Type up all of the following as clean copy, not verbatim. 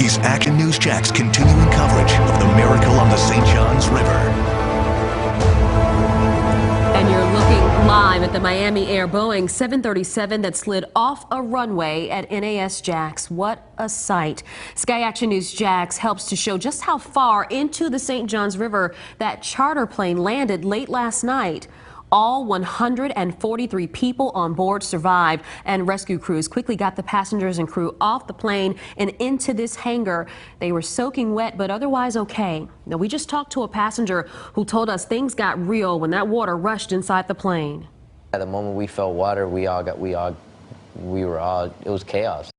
is Action News Jack's continuing coverage of the miracle on the St. Johns River. And you're looking live at the Miami Air Boeing 737 that slid off a runway at NAS Jax. What a sight. Sky Action News Jax helps to show just how far into the St. Johns River that charter plane landed late last night. All 143 people on board survived, and rescue crews quickly got the passengers and crew off the plane and into this hangar. They were soaking wet, but otherwise okay. Now, we just talked to a passenger who told us things got real when that water rushed inside the plane. At the moment we felt water, it was chaos.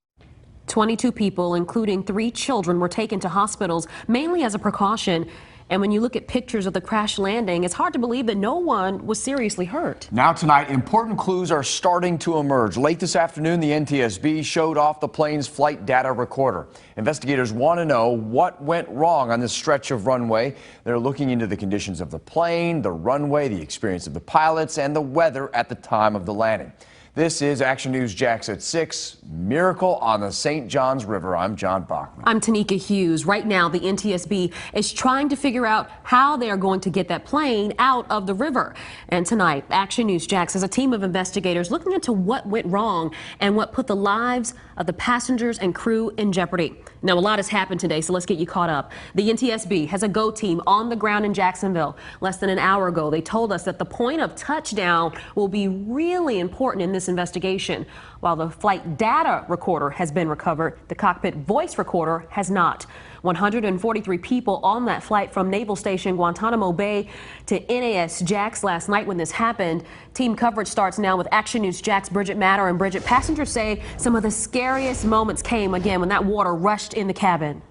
22 people, including 3 children, were taken to hospitals, mainly as a precaution. And when you look at pictures of the crash landing, it's hard to believe that no one was seriously hurt. Now tonight, important clues are starting to emerge. Late this afternoon, the NTSB showed off the plane's flight data recorder. Investigators want to know what went wrong on this stretch of runway. They're looking into the conditions of the plane, the runway, the experience of the pilots, and the weather at the time of the landing. This is Action News Jax at 6. Miracle on the St. Johns River. I'm John Bachman. I'm Tanika Hughes. Right now, the NTSB is trying to figure out how they are going to get that plane out of the river. And tonight, Action News Jax has a team of investigators looking into what went wrong and what put the lives of the passengers and crew in jeopardy. Now, a lot has happened today, so let's get you caught up. The NTSB has a GO team on the ground in Jacksonville. Less than an hour ago, they told us that the point of touchdown will be really important in this investigation. While the flight data recorder has been recovered, the cockpit voice recorder has not. 143 people on that flight from Naval Station Guantanamo Bay to NAS Jax last night when this happened. Team coverage starts now with Action News Jax Bridget Matter. And Bridget, passengers say some of the scariest moments came again when that water rushed in the cabin.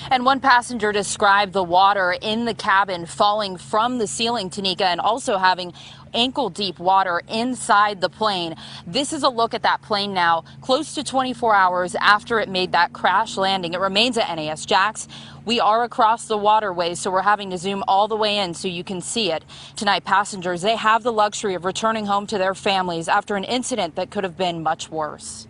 And one passenger described the water in the cabin falling from the ceiling, Tanika, and also having ankle-deep water inside the plane. This is a look at that plane now, close to 24 hours after it made that crash landing. It remains at NAS Jax. We are across the waterway, so we're having to zoom all the way in so you can see it. Tonight, passengers, they have the luxury of returning home to their families after an incident that could have been much worse.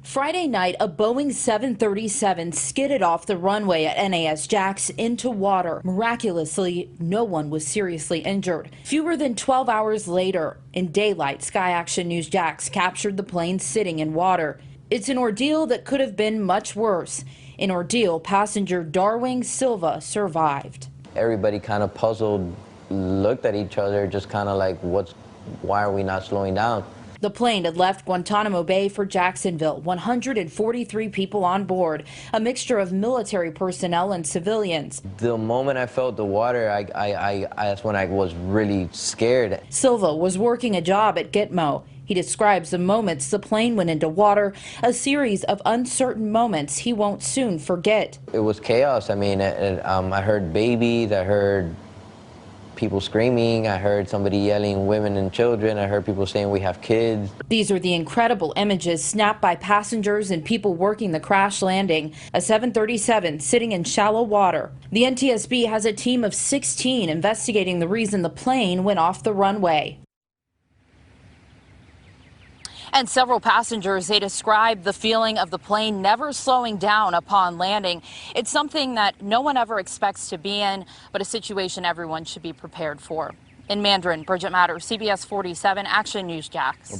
Friday night, a Boeing 737 skidded off the runway at NAS Jax into water. Miraculously, no one was seriously injured. Fewer than 12 hours later, in daylight, Sky Action News Jax captured the plane sitting in water. It's an ordeal that could have been much worse. An ordeal passenger Darwin Silva survived. Everybody kind of puzzled, looked at each other, just kind of like, why are we not slowing down? The plane had left Guantanamo Bay for Jacksonville, 143 people on board, a mixture of military personnel and civilians. The moment I felt the water, that's when I was really scared. Silva was working a job at Gitmo. He describes the moments the plane went into water, a series of uncertain moments he won't soon forget. It was chaos. I mean, I heard babies, I heard people screaming, I heard somebody yelling women and children, I heard people saying we have kids. These are the incredible images snapped by passengers and people working the crash landing, a 737 sitting in shallow water. The NTSB has a team of 16 investigating the reason the plane went off the runway. And several passengers, they described the feeling of the plane never slowing down upon landing. It's something that no one ever expects to be in, but a situation everyone should be prepared for. In Mandarin, Bridget Matter, CBS 47, Action News Jax.